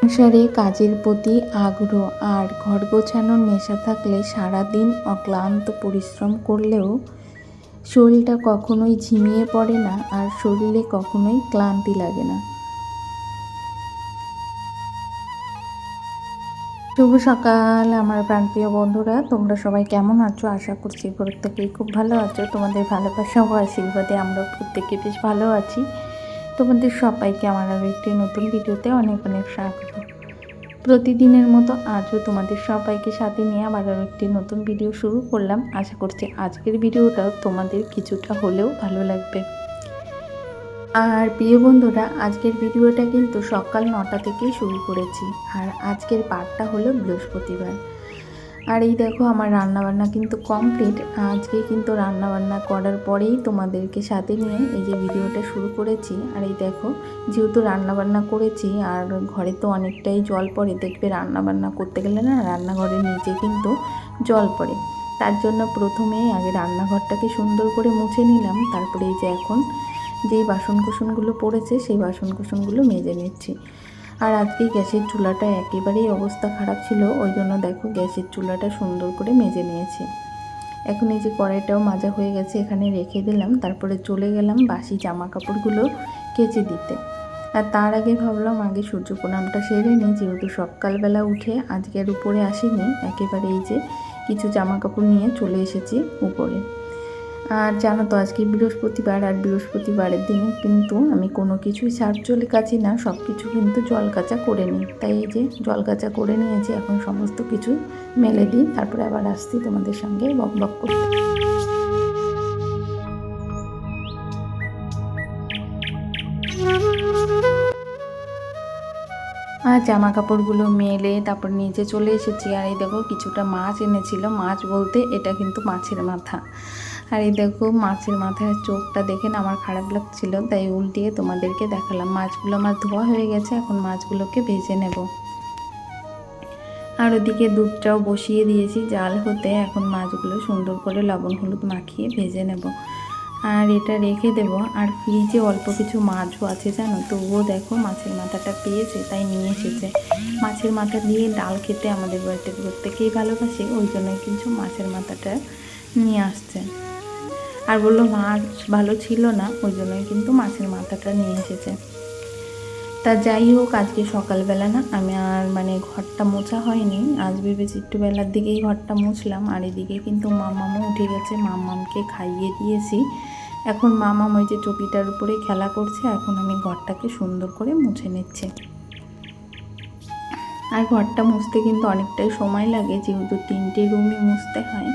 সংসারে কাজের প্রতি আগ্রহ আর ঘর গোছানোর নেশা থাকলে সারাদিন অক্লান্ত পরিশ্রম করলেও শরীরটা কখনোই ঝিমিয়ে পড়ে না আর শরীরে কখনোই ক্লান্তি লাগে না। শুভ সকাল আমার প্রাণপ্রিয় বন্ধুরা, তোমরা সবাই কেমন আছো? আশা করছি প্রত্যেকেই খুব ভালো আছো। তোমাদের ভালোবাসা ও আশীর্বাদে আমরা প্রত্যেকে বেশ ভালো আছি। তোমাদের সবাইকে আমার আরও একটি নতুন ভিডিওতে অনেক অনেক স্বাগত। প্রতিদিনের মতো আজও তোমাদের সবাইকে সাথে নিয়ে আবার আরও একটি নতুন ভিডিও শুরু করলাম। আশা করছি আজকের ভিডিওটা তোমাদের কিছুটা হলেও ভালো লাগবে। আর প্রিয় বন্ধুরা, আজকের ভিডিওটা কিন্তু সকাল 9টা থেকেই শুরু করেছি। আর আজকের পার্টটা হলো বৃহস্পতিবার। আর এই দেখো আমার রান্নাবান্না কিন্তু কমপ্লিট। আজকে কিন্তু রান্নাবান্না করার পরেই তোমাদেরকে সাথে নিয়ে এই যে ভিডিওটা শুরু করেছি। আর এই দেখো, যেহেতু রান্নাবান্না করেছি আর ঘরে তো অনেকটাই জল পড়ে, দেখবে রান্নাবান্না করতে গেলে না রান্নাঘরের নিচে কিন্তু জল পড়ে। তার জন্য প্রথমেই আগে রান্নাঘরটাকে সুন্দর করে মুছে নিলাম। তারপরে এই যে এখন যেই বাসনকুসনগুলো পড়েছে সেই বাসনকুসনগুলো মেজে নিচ্ছি। আর আজকে গ্যাসের চুলাটা একেবারেই অবস্থা খারাপ ছিল, ওই জন্য দেখো গ্যাসের চুলাটা সুন্দর করে মেজে নিয়েছি। এখন এই যে কড়াইটাও মাজা হয়ে গেছে, এখানে রেখে দিলাম। তারপরে চলে গেলাম বাসি জামা কাপড়গুলো কেচে দিতে। আর তার আগে ভাবলাম আগে সূর্য প্রণামটা সেরে নিই, যেহেতু সকালবেলা উঠে আজকে আর উপরে আসিনি, একেবারে এই যে কিছু জামা কাপড় নিয়ে চলে এসেছি উপরে। আর জানো তো আজকে বৃহস্পতিবার, আর বৃহস্পতিবারের দিনে কিন্তু আমি কোনো কিছুই সার্ফ জলে কাচি না, সব কিছু কিন্তু জল কাচা করে নিই। তাই এই যে জল কাচা করে নিয়েছি, এখন সমস্ত কিছু মেলে দিই, তারপরে আবার আসছি তোমাদের সঙ্গে বক বক করতে। আর জামা কাপড়গুলো মেলে তারপর নিচে চলে এসেছি। আর এই দেখো কিছুটা মাছ এনেছিল, মাছ বলতে এটা কিন্তু মাছের মাথা। আর এই দেখো মাছের মাথার চোখটা দেখে না আমার খারাপ লাগছিল, তাই উল্টিয়ে তোমাদেরকে দেখালাম। মাছগুলো আমার ধোয়া হয়ে গেছে, এখন মাছগুলোকে ভেজে নেব। আর ওদিকে দুধটাও বসিয়ে দিয়েছি জাল হতে, এখন মাছগুলো সুন্দর করে লবণ হলুদ মাখিয়ে ভেজে নেব। আর এটা রেখে দেব। আর ফ্রিজে অল্প কিছু মাছও আছে জানো, তবুও দেখো মাছের মাথাটা পেয়েছে তাই নিয়ে এসেছে। মাছের মাথা দিয়ে ডাল খেতে আমাদের বাড়িতে প্রত্যেকেই ভালোবাসে, ওই জন্য কিন্তু মাছের মাথাটা নিয়ে আসছে। আর বললো মাছ ভালো ছিল না, ওই জন্যই কিন্তু মাছের মাথাটা নিয়ে এসেছে। তা যাই হোক, আজকে সকালবেলা না আমি আর ঘরটা মোছা হয়নি। আজ ভেবেছি একটু বেলার দিকেই ঘরটা মুছলাম। আর এদিকে কিন্তু মামামও উঠে গেছে, মামামকে খাইয়ে দিয়েছি। এখন মামাম ওই যে চকিটার উপরে খেলা করছে, এখন আমি ঘরটাকে সুন্দর করে মুছে নিচ্ছি। আর ঘরটা মুছতে কিন্তু অনেকটাই সময় লাগে, যেহেতু 3টে রুমই মুছতে হয়।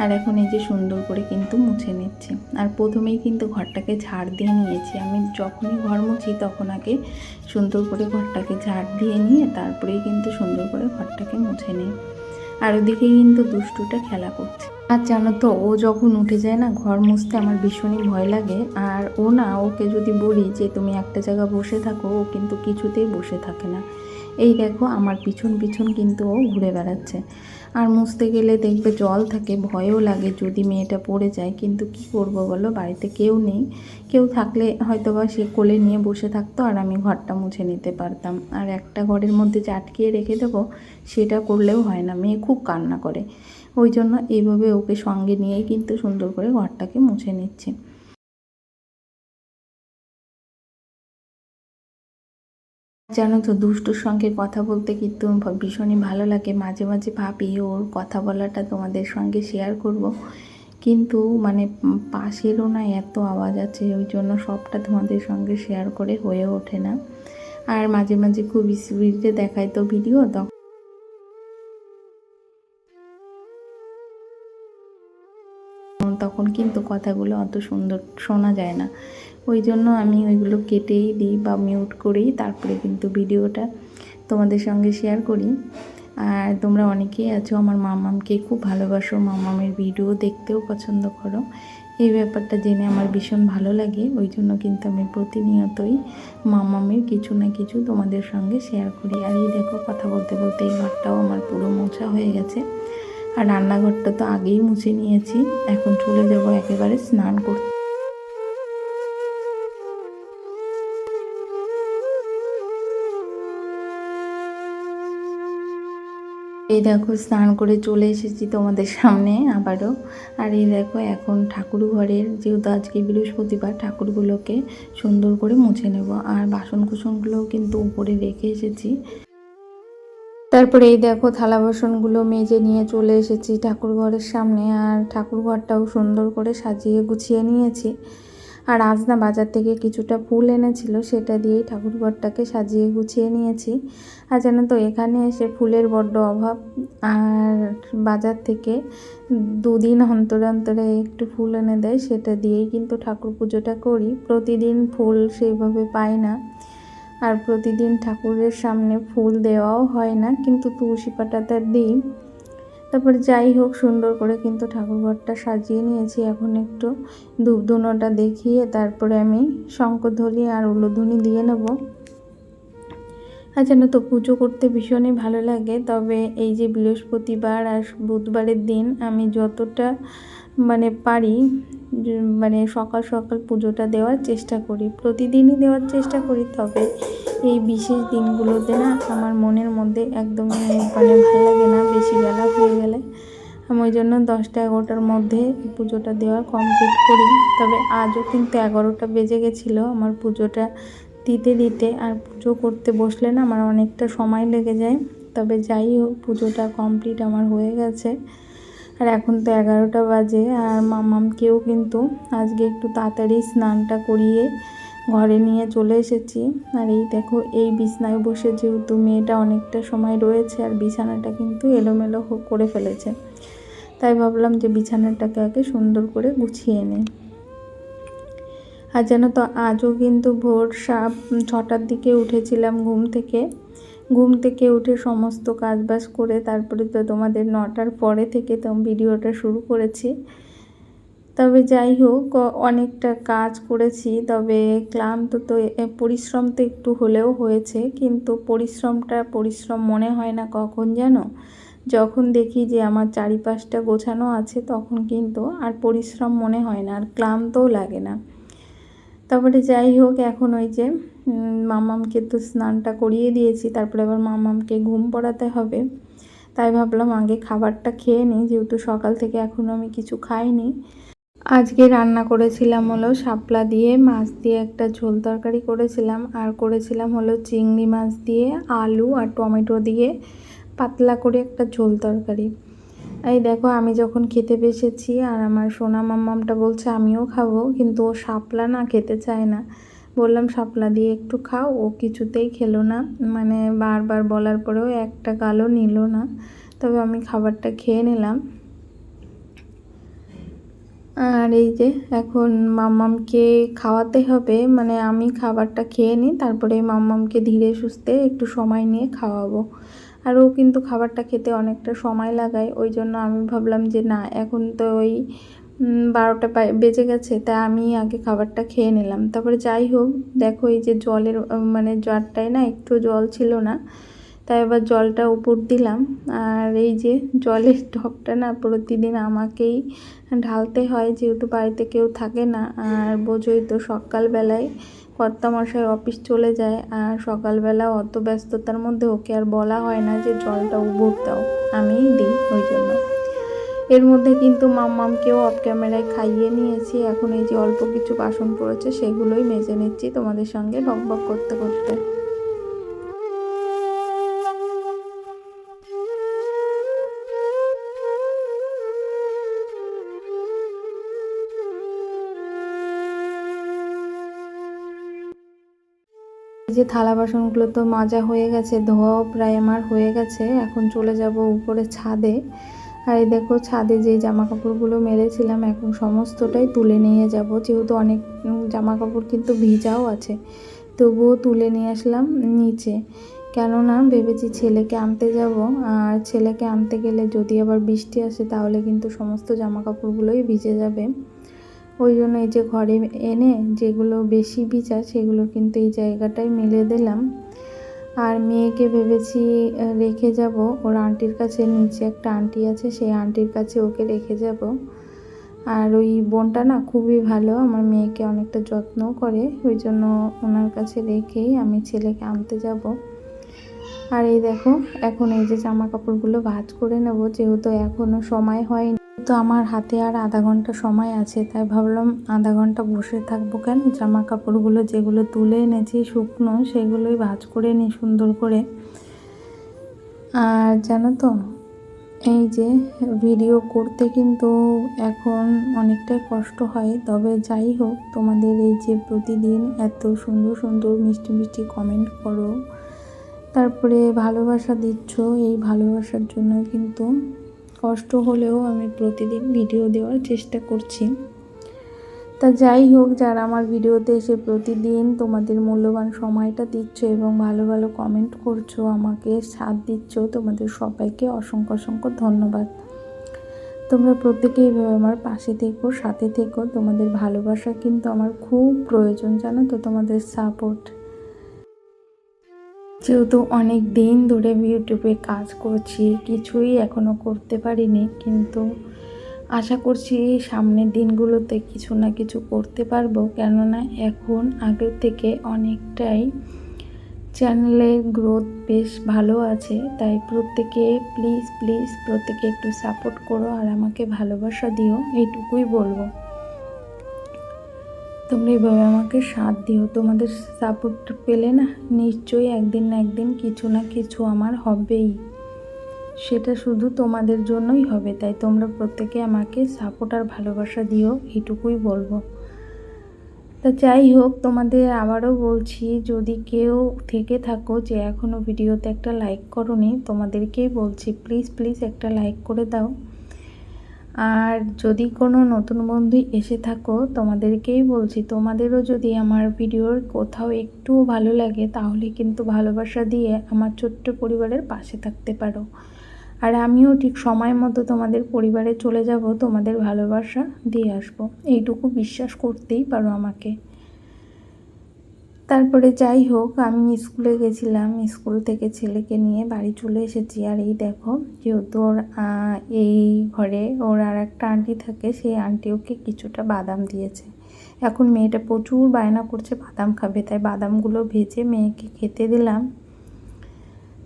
আর এখন এই যে সুন্দর করে কিন্তু মুছে নিচ্ছি। আর প্রথমেই কিন্তু ঘরটাকে ঝাড় দিয়ে নিয়েছি। আমি যখনই ঘর মুছি তখন আগে সুন্দর করে ঘরটাকে ঝাড় দিয়ে নিয়ে তারপরেই কিন্তু সুন্দর করে ঘরটাকে মুছে নিই। আর ওদিকে কিন্তু দুষ্টুটা খেলা করছে। আর জানো তো, ও যখন উঠে যায় না ঘর মুছতে, আমার ভীষণই ভয় লাগে। আর ওকে যদি বলি যে তুমি একটা জায়গায় বসে থাকো, ও কিন্তু কিছুতেই বসে থাকে না। এই দেখো আমার পিছন পিছন কিন্তু ও ঘুরে বেড়াচ্ছে। আর মুছতে গেলে দেখবে জল থাকে, ভয়ও লাগে যদি মেয়েটা পড়ে যায়। কিন্তু কি করব বলো, বাড়িতে কেউ নেই। কেউ থাকলে হয়তো বা সে কোলে নিয়ে বসে থাকতো আর আমি ঘরটা মুছে নিতে পারতাম। আর একটা ঘরের মধ্যে যে আটকিয়ে রেখে দেবো সেটা করলেও হয় না, মেয়ে খুব কান্না করে। ওই জন্য এইভাবে ওকে সঙ্গে নিয়েই কিন্তু সুন্দর করে ঘরটাকে মুছে নিচ্ছি। জানো তো, দুষ্টুর সঙ্গে কথা বলতে কিন্তু ভীষণই ভালো লাগে। মাঝে মাঝে ভাবি ওর কথা বলাটা তোমাদের সঙ্গে শেয়ার করব, কিন্তু পাশেরও না এত আওয়াজ আছে, ওই জন্য সবটা তোমাদের সঙ্গে শেয়ার করে হয়ে ওঠে না। আর মাঝে মাঝে খুব স্পিডে দেখায় তো ভিডিও, তখন কিন্তু কথাগুলো অত সুন্দর শোনা যায় না। ওই জন্য আমি ওইগুলো কেটেই দিই বা মিউট করেই তারপরে কিন্তু ভিডিওটা তোমাদের সঙ্গে শেয়ার করি। আর তোমরা অনেকেই আছো আমার মামামকে খুব ভালোবাসো, মামামের ভিডিও দেখতেও পছন্দ করো। এই ব্যাপারটা জেনে আমার ভীষণ ভালো লাগে, ওই জন্য কিন্তু আমি প্রতিনিয়তই মামামের কিছু না কিছু তোমাদের সঙ্গে শেয়ার করি। আর এই দেখো কথা বলতে বলতে এই ঘরটাও আমার পুরো মোছা হয়ে গেছে। আর রান্নাঘরটা তো আগেই মুছে নিয়েছি, এখন চলে যাব একেবারে স্নান করতে। এই দেখো স্নান করে চলে এসেছি তোমাদের সামনে আবারও। আর এই দেখো এখন ঠাকুর ঘরের, যেহেতু আজকে বৃহস্পতিবার, ঠাকুরগুলোকে সুন্দর করে মুছে নেব। আর বাসন কুসনগুলোও কিন্তু উপরে রেখে এসেছি। তারপরে এই দেখো থালা বাসনগুলো মেজে নিয়ে চলে এসেছি ঠাকুর ঘরের সামনে। আর ঠাকুর ঘরটাও সুন্দর করে সাজিয়ে গুছিয়ে নিয়েছি। আর আজ না বাজার থেকে কিছুটা ফুল এনেছিল, সেটা দিয়েই ঠাকুর ঘরটাকে সাজিয়ে গুছিয়ে নিয়েছি। আর জানো তো এখানে এসে ফুলের বড্ড অভাব। আর বাজার থেকে 2 দিন অন্তরে অন্তরে একটু ফুল এনে দেয়, সেটা দিয়েই কিন্তু ঠাকুর পুজোটা করি। প্রতিদিন ফুল সেইভাবে পাই না, আর প্রতিদিন ঠাকুরের সামনে ফুল দেওয়াও হয় না, কিন্তু তুলসী পাতাটা দিই। তারপরে যাই হোক, সুন্দর করে কিন্তু ঠাকুরঘরটা সাজিয়ে নিয়েছি। এখন একটু ধূপধুনোটা দেখিয়ে তারপরে আমি শঙ্খধ্বনি আর উলুধ্বনি দিয়ে নেব। আর জানো তো পুজো করতে ভীষণই ভালো লাগে। তবে এই যে বৃহস্পতিবার আর বুধবারের দিন আমি যতটা পারি সকাল সকাল পুজোটা দেওয়ার চেষ্টা করি, প্রতিদিনই দেওয়ার চেষ্টা করি। তবে এই বিশেষ দিনগুলোতে না আমার মনের মধ্যে একদমই ভালো লাগে না বেশি বেলা হয়ে গেলে। আমি ওই জন্য 10টা-11টার মধ্যে পুজোটা দেওয়া কমপ্লিট করি। তবে আজও কিন্তু 11টা বেজে গেছিলো আমার পুজোটা দিতে দিতে। আর পুজো করতে বসলে না আমার অনেকটা সময় লেগে যায়। তবে যাই হোক, পুজোটা কমপ্লিট আমার হয়ে গেছে। আর এখন তো 11টা বাজে। আর মামামকেও কিন্তু আজকে একটু তাড়াতাড়ি স্নানটা করিয়ে ঘরে নিয়ে চলে এসেছি। আর এই দেখো, এই বিছানায় বসে যেহেতু মেয়েটা অনেকটা সময় রয়েছে, আর বিছানাটা কিন্তু এলোমেলো করে ফেলেছে, তাই ভাবলাম যে বিছানাটাকে আগে সুন্দর করে গুছিয়ে নিই। আর জানো তো আজও কিন্তু ভোর 6টার দিকে উঠেছিলাম ঘুম থেকে উঠে সমস্ত কাজবাজ করে তারপরে তো তোমাদের 9টার পরে থেকে তো ভিডিওটা শুরু করেছি। তবে যাই হোক, অনেকটা কাজ করেছি। তবে ক্লান্ত তো, পরিশ্রম তো একটু হলেও হয়েছে, কিন্তু পরিশ্রম মনে হয় না কখন জানো, যখন দেখি যে আমার চারিপাশটা গোছানো আছে, তখন কিন্তু আর পরিশ্রম মনে হয় না, আর ক্লান্তও লাগে না। তারপরে যাই হোক, এখন ওই যে মামামকে তো স্নানটা করিয়ে দিয়েছি, তারপরে আবার মামামকে ঘুম পড়াতে হবে। তাই ভাবলাম আগে খাবারটা খেয়ে নিই, যেহেতু সকাল থেকে এখনও আমি কিছু খাইনি। আজকে রান্না করেছিলাম হলো শাপলা দিয়ে মাছ দিয়ে একটা ঝোল তরকারি করেছিলাম, আর করেছিলাম হলো চিংড়ি মাছ দিয়ে আলু আর টমেটো দিয়ে পাতলা করে একটা ঝোল তরকারি। এই দেখো, আমি যখন খেতে বসেছি আর আমার সোনা মাম্মামটা বলছে আমিও খাবো, কিন্তু ও শাপলা না খেতে চায় না। বললাম শাপলা দিয়ে একটু খাও, ও কিছুতেই খেলো না, বারবার বলার পরেও একটা গালও নিল না। তবে আমি খাবারটা খেয়ে নিলাম। আর এই যে এখন মাম্মামকে খাওয়াতে হবে, আমি খাবারটা খেয়ে নিই, তারপরে মাম্মামকে ধীরে সুস্থে একটু সময় নিয়ে খাওয়াবো। আর ও কিন্তু খাবারটা খেতে অনেকটা সময় লাগায়, ওই জন্য আমি ভাবলাম যে না, এখন তো ওই 12টা বেজে গেছে, তাই আমি আগে খাবারটা খেয়ে নিলাম। তারপরে যাই হোক, দেখো এই যে জলের জারটায় না একটু জল ছিল না, তাই আবার জলটা উপর দিলাম। আর এই যে জলের ঢপটা না প্রতিদিন আমাকেই ঢালতে হয়, যেহেতু বাড়িতে কেউ থাকে না। আর বোঝোই তো, সকালবেলায় কর্তামশাই অফিস চলে যায়, আর সকালবেলা অত ব্যস্ততার মধ্যে ওকে আর বলা হয় না যে জলটা উপর দাও, আমিই দিই ওই জন্য। এর মধ্যে কিন্তু মাম্মামকেও অফ ক্যামেরায় খাইয়ে নিয়েছি। এখন এই যে অল্প কিছু বাসন পড়েছে, সেগুলোই মেজে নিচ্ছি তোমাদের সঙ্গে বকবক করতে করতে। এই যে থালা বাসনগুলো তো মাজা হয়ে গেছে, ধোয়াও প্রায় আমার হয়ে গেছে। এখন চলে যাব উপরে ছাদে। আর এই দেখো, ছাদে যে জামা কাপড়গুলো মেলেছিলাম এখন সমস্তটাই তুলে নিয়ে যাব, যেহেতু অনেক জামা কাপড় কিন্তু ভিজাও আছে, তবুও তুলে নিয়ে আসলাম নিচে। কেননা ভেবেছি ছেলেকে আনতে যাব, আর ছেলেকে আনতে গেলে যদি আবার বৃষ্টি আসে তাহলে কিন্তু সমস্ত জামা কাপড়গুলোই ভিজে যাবে। ওই জন্য এই যে ঘরে এনে যেগুলো বেশি ভিজা সেগুলো কিন্তু এই জায়গাটায় মেলে দিলাম। আর মেয়েকে ভেবেছি রেখে যাব ওর আন্টির কাছে, নিচে একটা আন্টি আছে, সেই আন্টির কাছে ওকে রেখে যাব। আর ওই বোনটা না খুবই ভালো, আমার মেয়েকে অনেকটা যত্ন করে, ওই জন্য ওনার কাছে রেখেই আমি ছেলেকে আনতে যাব। আর এই দেখো এখন এই যে জামা কাপড়গুলো ভাঁজ করে নেব, যেহেতু এখনও সময় হয়নি, তো আমার হাতে আর আধা ঘন্টা সময় আছে, তাই ভাবলাম আধা ঘন্টা বসে থাকবো কেন, জামা কাপড়গুলো যেগুলো তুলে এনেছি শুকনো সেগুলোই ভাঁজ করে নিই সুন্দর করে। আর জানো তো এই যে ভিডিও করতে কিন্তু এখন অনেকটাই কষ্ট হয়, তবে যাই হোক তোমাদের এই যে প্রতিদিন এত সুন্দর সুন্দর মিষ্টি মিষ্টি কমেন্ট করো, তারপরে ভালোবাসা দিচ্ছ, এই ভালোবাসার জন্য কিন্তু কষ্ট হলেও আমি প্রতিদিন ভিডিও দেওয়ার চেষ্টা করছি। তা যাই হোক, যারা আমার ভিডিওতে এসে প্রতিদিন তোমাদের মূল্যবান সময়টা দিচ্ছ এবং ভালো ভালো কমেন্ট করছো, আমাকে সাথ দিচ্ছ, তোমাদের সবাইকে অসংখ্য অসংখ্য ধন্যবাদ। তোমরা প্রত্যেকেই এইভাবে আমার পাশে থেকো, সাথে থেকো। তোমাদের ভালোবাসা কিন্তু আমার খুব প্রয়োজন, জানো তো, তোমাদের সাপোর্ট। যেহেতু অনেক দিন ধরে ইউটিউবে কাজ করছি, কিছুই এখনও করতে পারিনি, কিন্তু আশা করছি সামনের দিনগুলোতে কিছু না কিছু করতে পারবো, কেননা এখন আগের থেকে অনেকটাই চ্যানেলের গ্রোথ বেশ ভালো আছে। তাই প্রত্যেকে প্লিজ প্লিজ প্রত্যেকে একটু সাপোর্ট করো আর আমাকে ভালোবাসা দিও, এইটুকুই বলবো। তোমরা এইভাবে আমাকে সাথ দিও, তোমাদের সাপোর্ট পেলে না নিশ্চয়ই একদিন না একদিন কিছু না কিছু আমার হবেই, সেটা শুধু তোমাদের জন্যই হবে। তাই তোমরা প্রত্যেকে আমাকে সাপোর্ট আর ভালোবাসা দিও, এইটুকুই বলবো। তা যাই হোক, তোমাদের আবারও বলছি, যদি কেউ থেকে থাকো যে এখনও ভিডিওতে একটা লাইক করোনি, তোমাদেরকেই বলছি প্লিজ প্লিজ একটা লাইক করে দাও। আর যদি কোনো নতুন বন্ধু এসে থাকো, তোমাদেরকেই বলছি, তোমাদেরও যদি আমার ভিডিওর কোথাও একটু ভালো লাগে, তাহলে কিন্তু ভালোবাসা দিয়ে আমার ছোট্ট পরিবারের পাশে থাকতে পারো। আর আমিও ঠিক সময় মতো তোমাদের পরিবারে চলে যাব, তোমাদের ভালোবাসা দিয়ে আসবো, এইটুকু বিশ্বাস করতেই পারো আমাকে। তারপরে যাই হোক, আমি স্কুলে গেছিলাম, স্কুল থেকে ছেলেকে নিয়ে বাড়ি চলে এসেছি। আর এই দেখো, যেহেতু ওর এই ঘরে ওর আর একটা আন্টি থাকে, সেই আন্টি ওকে কিছুটা বাদাম দিয়েছে। এখন মেয়েটা প্রচুর বায়না করছে বাদাম খাবে, তাই বাদামগুলো ভেজে মেয়েকে খেতে দিলাম।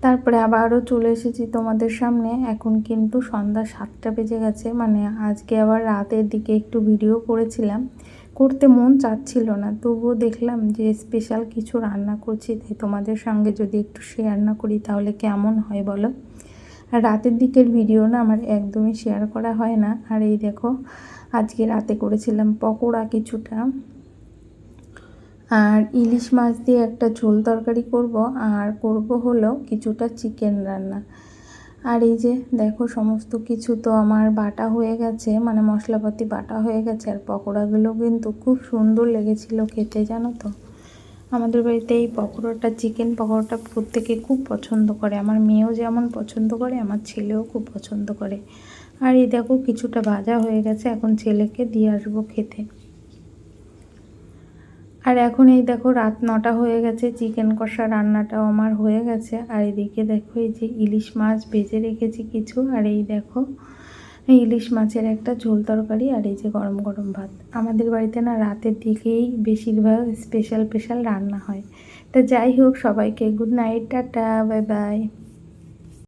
তারপরে আবারও চলে এসেছি তোমাদের সামনে। এখন কিন্তু সন্ধ্যা 7টা বেজে গেছে, মানে আজকে আবার রাতের দিকে একটু ভিডিও করেছিলাম, করতে মন চাচ্ছিল না, তবুও দেখলাম যে স্পেশাল কিছু রান্না করছি, তাই তোমাদের সঙ্গে যদি একটু শেয়ার না করি তাহলে কেমন হয় বলো। আর রাতের দিকের ভিডিও না আমার একদমই শেয়ার করা হয় না। আর এই দেখো, আজকে রাতে করেছিলাম পকোড়া কিছুটা, আর ইলিশ মাছ দিয়ে একটা ঝোল তরকারি করব, আর করব হলো কিছুটা চিকেন রান্না। আর এই যে দেখো, সমস্ত কিছু তো আমার বাটা হয়ে গেছে, মানে মশলাপাতি বাটা হয়ে গেছে। আর পকোড়াগুলো কিন্তু খুব সুন্দর লেগেছিল খেতে, জানো তো। আমাদের বাড়িতে এই পকোড়াটা, চিকেন পকোড়াটা প্রত্যেকে খুব পছন্দ করে, আমার মেয়েও যেমন পছন্দ করে, আমার ছেলেও খুব পছন্দ করে। আর এই দেখো কিছুটা ভাজা হয়ে গেছে, এখন ছেলেকে দিয়ে আসবো খেতে। আর এখন এই দেখো রাত 9টা হয়ে গেছে, চিকেন কষা রান্নাটাও আমার হয়ে গেছে। আর এদিকে দেখো এই যে ইলিশ মাছ ভেজে রেখেছি কিছু, আর এই দেখো ইলিশ মাছের একটা ঝোল তরকারি, আর এই যে গরম গরম ভাত। আমাদের বাড়িতে না রাতের দিকেই বেশিরভাগ স্পেশাল স্পেশাল রান্না হয়। তা যাই হোক, সবাইকে good night, tata, bye bye.